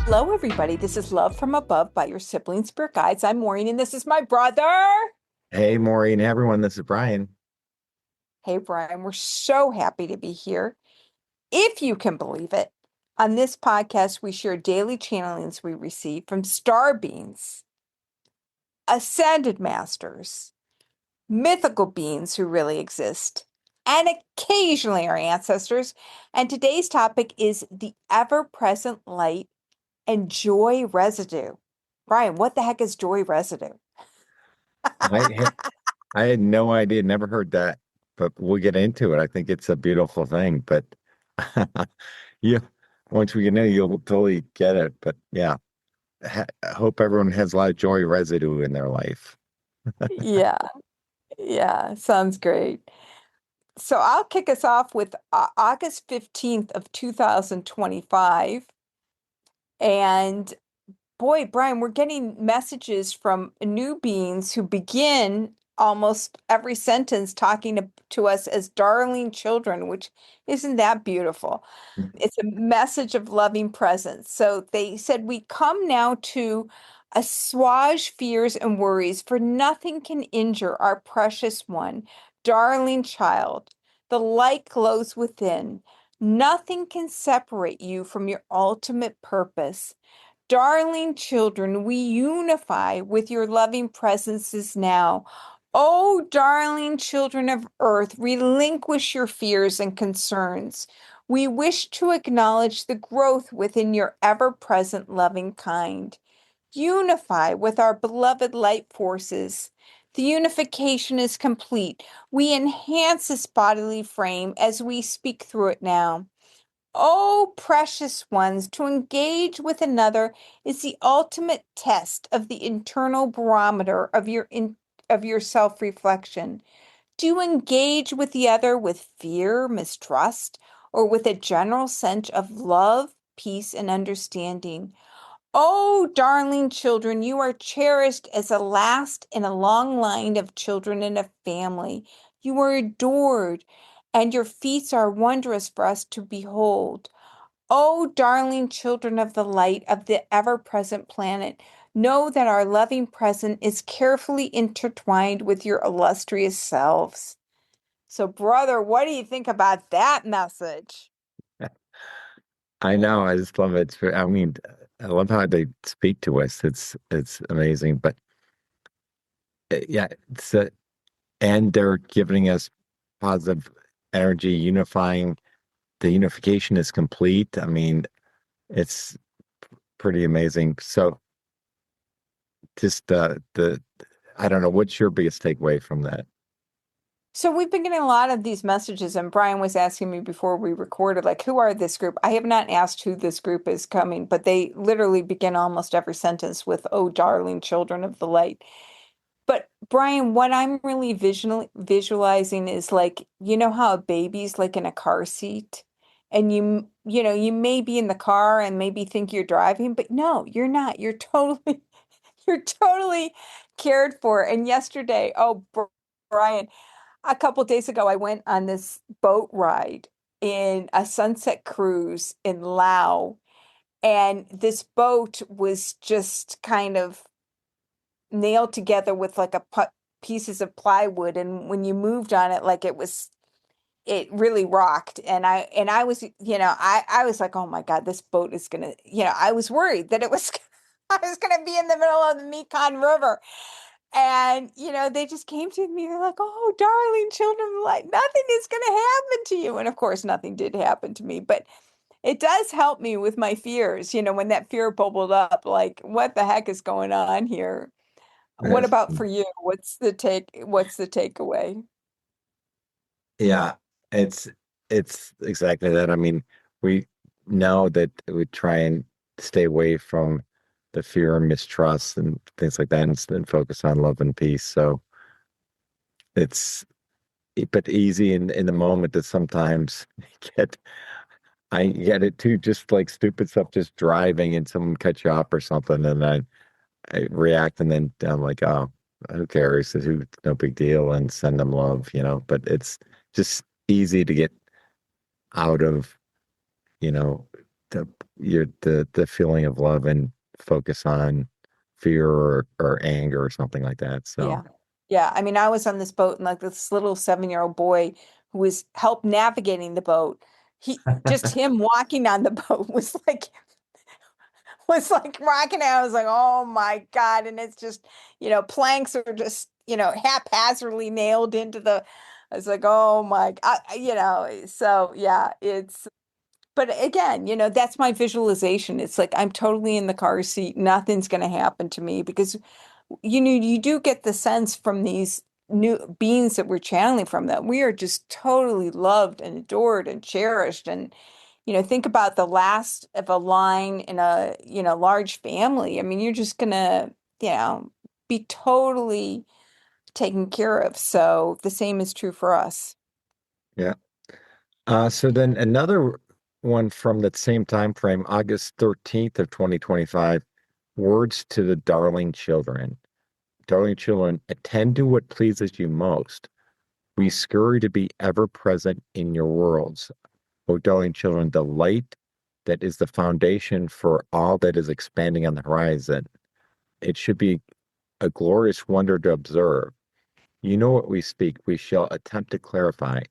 Hello, everybody. This is Love from Above by your Sibling Spirit Guides. I'm Maureen, and this is my brother. Hey, Maureen, everyone, this is Brian. Hey, Brian, we're so happy to be here. If you can believe it, on this podcast, we share daily channelings we receive from star beings, ascended masters, mythical beings who really exist, and occasionally our ancestors. And today's topic is the ever-present light and joy residue. Brian, what the heck is joy residue? I I had no idea, never heard that, but we'll get into it. I think it's a beautiful thing, but you once we get in, you'll totally get it. But yeah, I hope everyone has a lot of joy residue in their life. Yeah, yeah, sounds great. So I'll kick us off with August 15th of 2025. And boy, Brian, we're getting messages from new beings who begin almost every sentence talking to us as darling children, which isn't that beautiful? It's a message of loving presence. So they said, we come now to assuage fears and worries, for nothing can injure our precious one, darling child. The light glows within. Nothing can separate you from your ultimate purpose. Darling children, we unify with your loving presences now. Oh, darling children of earth, relinquish your fears and concerns. We wish to acknowledge the growth within your ever-present loving kind. Unify with our beloved light forces. The unification is complete. We enhance this bodily frame as we speak through it now. Oh, precious ones, to engage with another is the ultimate test of the internal barometer of your self-reflection. Do you engage with the other with fear, mistrust, or with a general sense of love, peace, and understanding? Oh, darling children, you are cherished as a last in a long line of children in a family. You are adored, and your feats are wondrous for us to behold. Oh, darling children of the light of the ever-present planet, know that our loving present is carefully intertwined with your illustrious selves. So, brother, what do you think about that message? I know, I just love it. I mean, I love how they speak to us. It's amazing. But yeah, and they're giving us positive energy, unifying. The unification is complete. I mean, it's pretty amazing. So just the I don't know, what's your biggest takeaway from that? So we've been getting a lot of these messages, and Brian was asking me before we recorded, like, who are this group? I have not asked who this group is coming, but they literally begin almost every sentence with, "Oh, darling children of the light." But Brian, what I'm really visualizing is like, you know how a baby's like in a car seat, and you may be in the car and maybe think you're driving, but no, you're not. You're totally, you're totally cared for. And yesterday, oh, Brian, a couple days ago, I went on this boat ride in a sunset cruise in Laos, and this boat was just kind of nailed together with like pieces of plywood, and when you moved on it, like it really rocked. And I was, I was like, oh my God, this boat is gonna, I was worried that it was I was gonna be in the middle of the Mekong River. And they just came to me, they're like, oh, darling children, like nothing is gonna happen to you. And of course nothing did happen to me, but it does help me with my fears, when that fear bubbled up, like what the heck is going on here? What Yes. about for you? What's the takeaway? Yeah, it's it's exactly that. I mean, we know that we try and stay away from the fear and mistrust and things like that, and then focus on love and peace. So it's but easy in the moment that sometimes get I get it too, just like stupid stuff, just driving and someone cuts you off or something, and I react, and then I'm like, oh, who cares? Who, no big deal, and send them love, But it's just easy to get out of, you know. the the feeling of love and focus on fear or anger or something like that. So Yeah. Yeah. I mean, I was on this boat and like this little 7-year-old boy who was help navigating the boat. Just him walking on the boat was like rocking out. I was like, oh my God. And it's just, planks are just, haphazardly nailed into I was like, oh my, so yeah, but again, that's my visualization. It's like I'm totally in the car seat. Nothing's going to happen to me because, you do get the sense from these new beings that we're channeling from that we are just totally loved and adored and cherished. And, think about the last of a line in a, large family. I mean, you're just gonna, be totally taken care of. So the same is true for us. yeah. So then another one from that same time frame, August 13th of 2025, words to the darling children. Darling children, attend to what pleases you most. We scurry to be ever present in your worlds. O darling children, the light that is the foundation for all that is expanding on the horizon. It should be a glorious wonder to observe. You know what we speak, we shall attempt to clarify.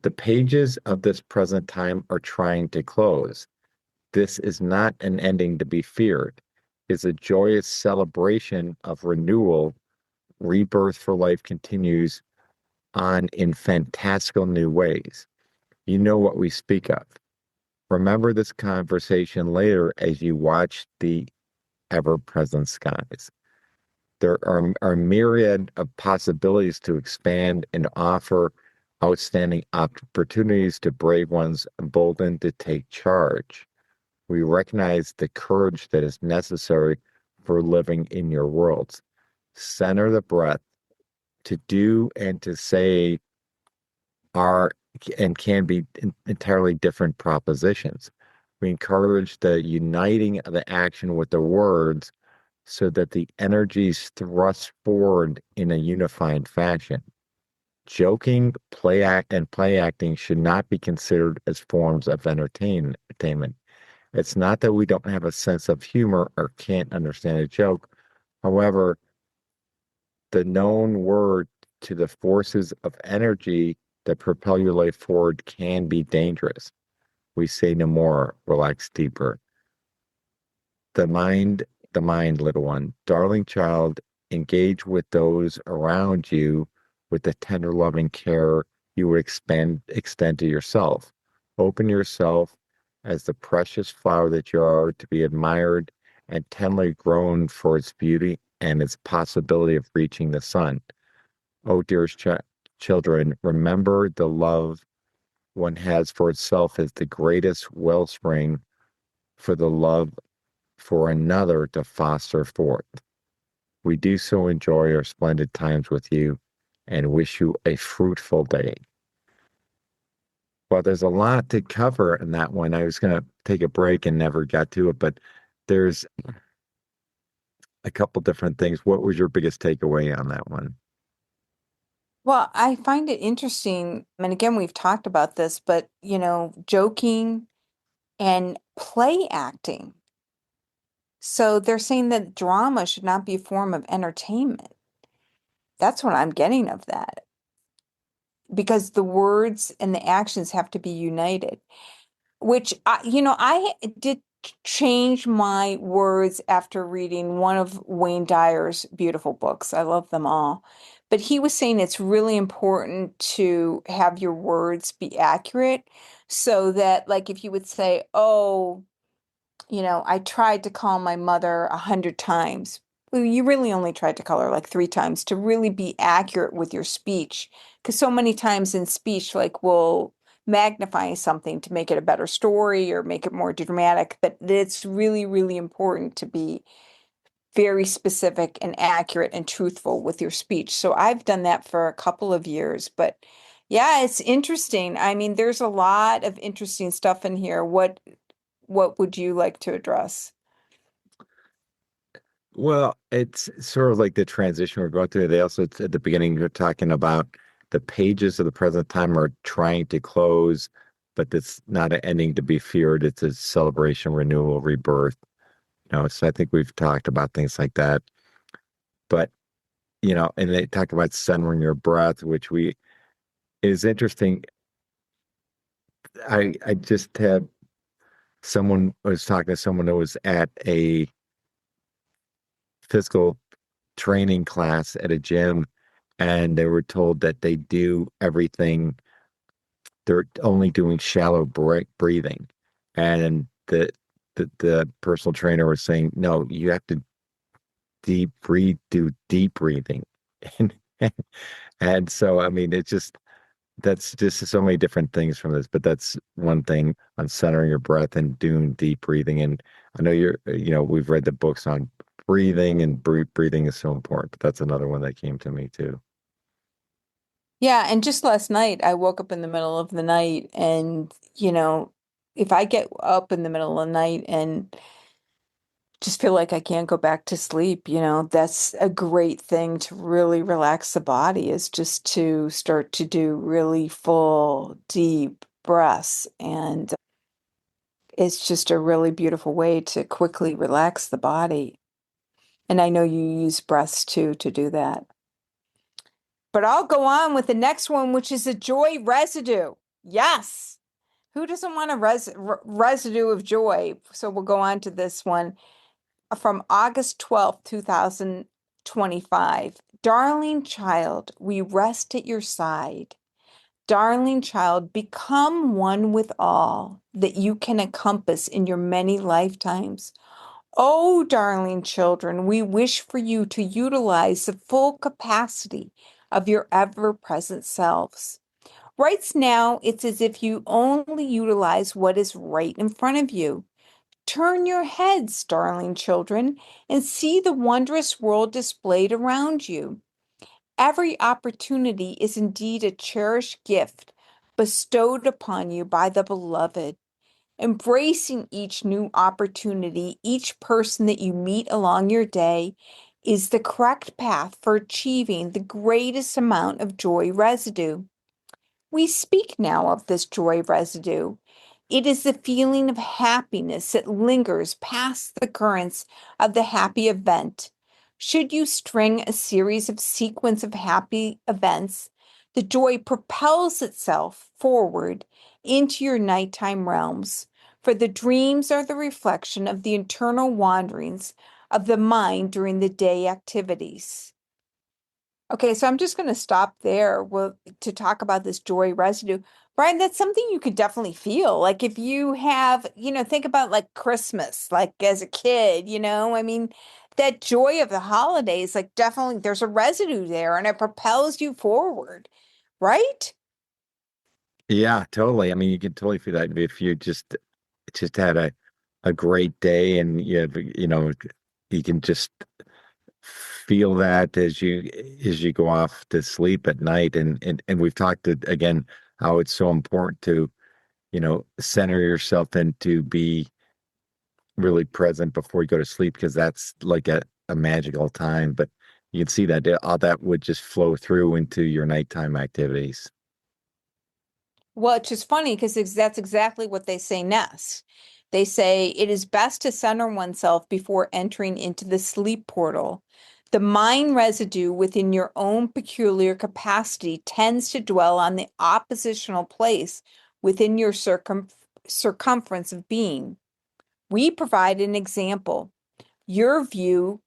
The pages of this present time are trying to close. This is not an ending to be feared. It's a joyous celebration of renewal. Rebirth for life continues on in fantastical new ways. You know what we speak of. Remember this conversation later as you watch the ever-present skies. There are myriad of possibilities to expand and offer outstanding opportunities to brave ones emboldened to take charge. We recognize the courage that is necessary for living in your worlds. Center the breath. To do and to say are and can be entirely different propositions. We encourage the uniting of the action with the words so that the energies thrust forward in a unified fashion. Joking, play acting should not be considered as forms of entertainment. It's not that we don't have a sense of humor or can't understand a joke. However, the known word to the forces of energy that propel your life forward can be dangerous. We say no more, relax deeper. The mind, the mind, little one, darling child, engage with those around you with the tender, loving care you would extend to yourself. Open yourself as the precious flower that you are to be admired and tenderly grown for its beauty and its possibility of reaching the sun. Oh, dearest children, remember the love one has for itself is the greatest wellspring for the love for another to foster forth. We do so enjoy our splendid times with you and wish you a fruitful day. Well, there's a lot to cover in that one. I was going to take a break and never got to it, but there's a couple different things. What was your biggest takeaway on that one? Well, I find it interesting. And again, we've talked about this, but, joking and play acting. So they're saying that drama should not be a form of entertainment. That's what I'm getting of that because the words and the actions have to be united, which I did change my words after reading one of Wayne Dyer's beautiful books. I love them all. But he was saying it's really important to have your words be accurate so that, like, if you would say, oh, I tried to call my mother 100 times. Well, you really only tried to call her like 3 times to really be accurate with your speech. Because so many times in speech, like we'll magnify something to make it a better story or make it more dramatic. But it's really, really important to be very specific and accurate and truthful with your speech. So I've done that for a couple of years. But yeah, it's interesting. I mean, there's a lot of interesting stuff in here. What would you like to address? Well, it's sort of like the transition we're going through. They also, at the beginning, you're talking about the pages of the present time are trying to close. but it's not an ending to be feared. It's a celebration, renewal, rebirth. So I think we've talked about things like that. But, and they talk about centering your breath, which we is interesting. I just had someone was talking to someone who was at a physical training class at a gym, and they were told that they do everything. They're only doing shallow breathing, and the personal trainer was saying, no, you have to do deep breathing, and and so I mean, it's just that's just so many different things from this, but that's one thing on centering your breath and doing deep breathing. And I know we've read the books on breathing, and breathing is so important, but that's another one that came to me too. Yeah, and just last night I woke up in the middle of the night and, if I get up in the middle of the night and just feel like I can't go back to sleep, that's a great thing to really relax the body is just to start to do really full, deep breaths. And it's just a really beautiful way to quickly relax the body. And I know you use breaths too to do that. But I'll go on with the next one, which is a joy residue. Yes. Who doesn't want a residue of joy? So we'll go on to this one from August 12th, 2025. Darling child, we rest at your side. Darling child, become one with all that you can encompass in your many lifetimes. Oh, darling children, we wish for you to utilize the full capacity of your ever-present selves. Right now, it's as if you only utilize what is right in front of you. Turn your heads, darling children, and see the wondrous world displayed around you. Every opportunity is indeed a cherished gift bestowed upon you by the beloved. Embracing each new opportunity, each person that you meet along your day, is the correct path for achieving the greatest amount of joy residue. We speak now of this joy residue. It is the feeling of happiness that lingers past the occurrence of the happy event. Should you string a series of sequence of happy events, the joy propels itself forward into your nighttime realms, for the dreams are the reflection of the internal wanderings of the mind during the day activities. Okay, so I'm just going to stop there to talk about this joy residue. Brian, that's something you could definitely feel. Like if you have, think about like Christmas, like as a kid, I mean, that joy of the holidays, like definitely there's a residue there and it propels you forward, right? Yeah, totally. I mean, you can totally feel that if you just had a great day, and you can just feel that as you go off to sleep at night. And we've talked again how it's so important to center yourself and to be really present before you go to sleep, because that's like a magical time. But you can see that all that would just flow through into your nighttime activities. Well, it's just funny because that's exactly what they say next. They say it is best to center oneself before entering into the sleep portal. The mind residue within your own peculiar capacity tends to dwell on the oppositional place within your circumference of being. We provide an example. Your view,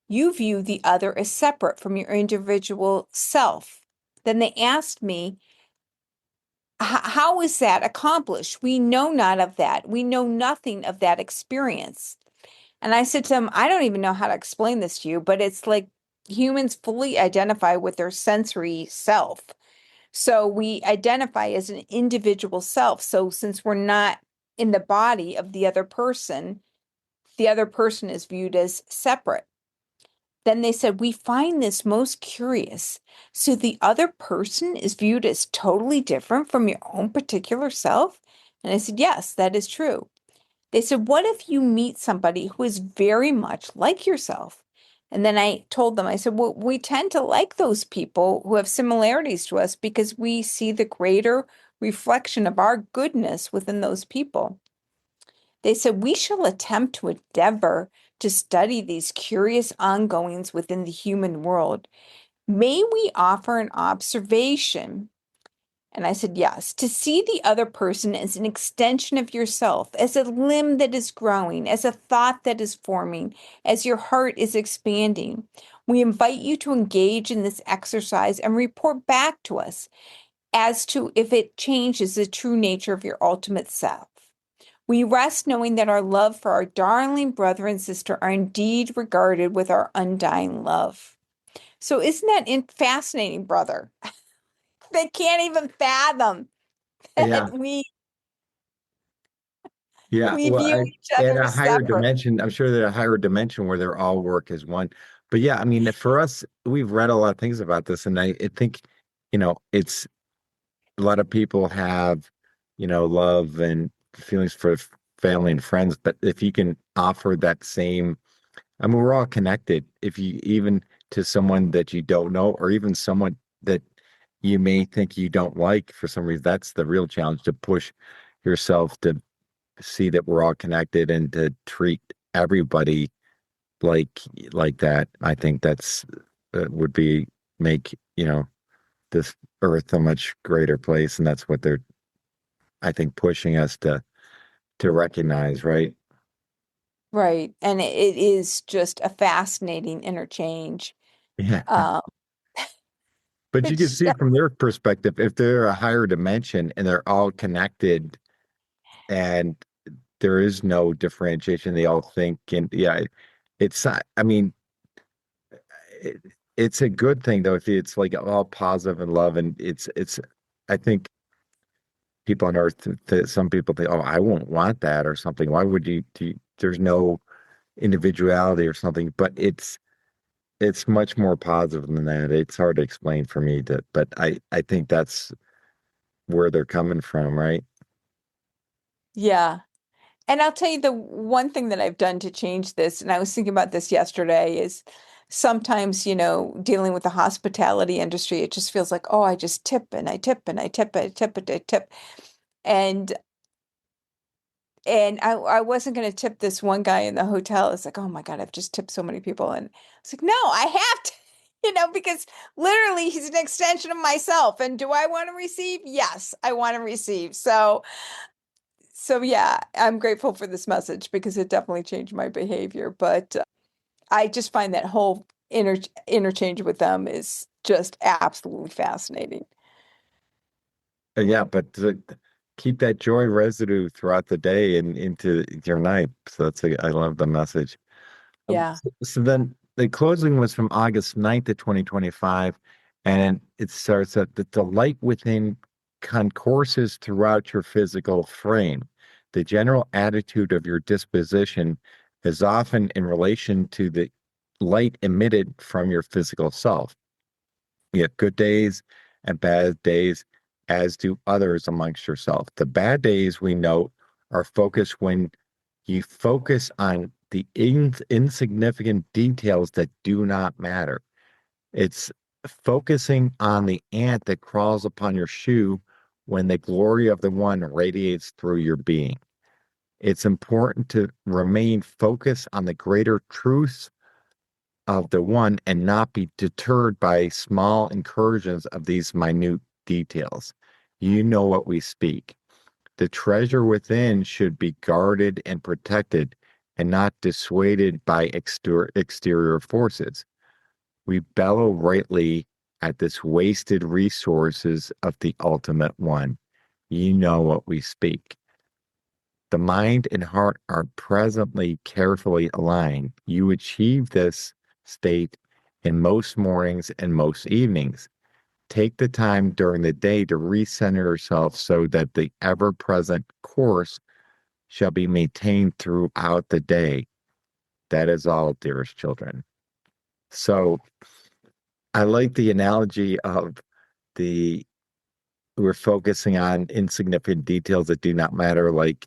you view the other as separate from your individual self. Then they asked me, how is that accomplished? We know not of that. We know nothing of that experience. And I said to him, I don't even know how to explain this to you, but it's like humans fully identify with their sensory self. So we identify as an individual self. So since we're not in the body of the other person is viewed as separate. Then they said, we find this most curious. So the other person is viewed as totally different from your own particular self? And I said, yes, that is true. They said, what if you meet somebody who is very much like yourself? And then I told them, I said, well, we tend to like those people who have similarities to us because we see the greater reflection of our goodness within those people. They said, we shall attempt to endeavor to study these curious ongoings within the human world. May we offer an observation? And I said, yes, to see the other person as an extension of yourself, as a limb that is growing, as a thought that is forming, as your heart is expanding. We invite you to engage in this exercise and report back to us as to if it changes the true nature of your ultimate self. We rest knowing that our love for our darling brother and sister are indeed regarded with our undying love. So isn't that fascinating, brother? They can't even fathom that Yeah. Yeah. we Well, view each at other a as higher separate. dimension, I'm sure that a higher dimension where they're all work as one. But yeah, I mean, for us, we've read a lot of things about this, and I think, it's a lot of people have, love and feelings for family and friends, but if you can offer that same, I mean, we're all connected. If you even to someone that you don't know, or even someone that you may think you don't like for some reason, that's the real challenge, to push yourself to see that we're all connected and to treat everybody like that. I think would be make, this earth a much greater place. And that's what they're, I think, pushing us to recognize, right? Right. And it is just a fascinating interchange. Yeah. Um, But you can it's see just, from their perspective, if they're a higher dimension and they're all connected and there is no differentiation, they all think, and yeah, it's not, I mean, it, it's a good thing though, if it's like all positive and love, and I think people on earth, some people think, oh, I won't want that or something. Why would there's no individuality or something, but it's much more positive than that. It's hard to explain for me but I think that's where they're coming from, right? yeah. And I'll tell you the one thing that I've done to change this, and I was thinking about this yesterday, is sometimes, dealing with the hospitality industry, it just feels like, oh, I just tip and I tip and I tip and I tip and I tip. And I wasn't going to tip this one guy in the hotel. It's like, oh my God, I've just tipped so many people. And it's like, no, I have to, because literally he's an extension of myself. And do I want to receive? Yes, I want to receive. So yeah, I'm grateful for this message because it definitely changed my behavior. But I just find that whole interchange with them is just absolutely fascinating. Yeah, but to keep that joy residue throughout the day and into your night. So I love the message. Yeah. So then the closing was from August 9th to 2025, and it starts at the delight within concourses throughout your physical frame. The general attitude of your disposition is often in relation to the light emitted from your physical self. You have good days and bad days, as do others amongst yourself. The bad days we note are focused when you focus on the insignificant details that do not matter. It's focusing on the ant that crawls upon your shoe when the glory of the one radiates through your being. It's important to remain focused on the greater truths of the one and not be deterred by small incursions of these minute details. You know what we speak. The treasure within should be guarded and protected and not dissuaded by exterior forces. We bellow rightly at this wasted resources of the ultimate one. You know what we speak. The mind and heart are presently carefully aligned. You achieve this state in most mornings and most evenings. Take the time during the day to recenter yourself so that the ever present course shall be maintained throughout the day. That is all, dearest children. So I like the analogy of the we're focusing on insignificant details that do not matter, like,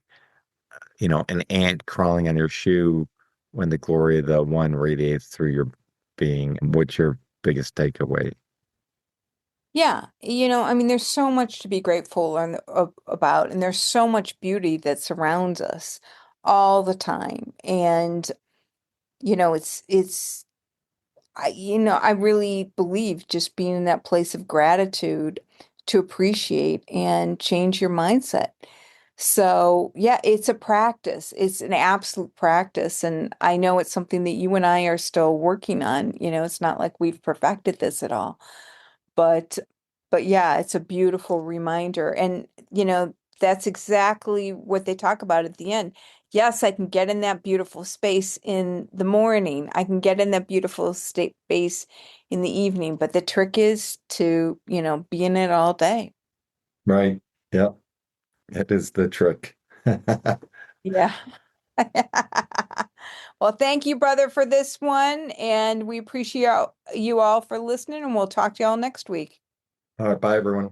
an ant crawling on your shoe when the glory of the one radiates through your being. What's your biggest takeaway? Yeah, I mean, there's so much to be grateful about, and there's so much beauty that surrounds us all the time. And, I really believe just being in that place of gratitude to appreciate and change your mindset. So, yeah, it's a practice. It's an absolute practice. And I know it's something that you and I are still working on. It's not like we've perfected this at all. But but yeah, it's a beautiful reminder. And that's exactly what they talk about at the end. Yes, I can get in that beautiful space in the morning. I can get in that beautiful state space in the evening, but the trick is to, be in it all day. Right. Yep. That is the trick. Yeah. Well, thank you, brother, for this one, and we appreciate you all for listening, and we'll talk to y'all next week. All right. Bye, everyone.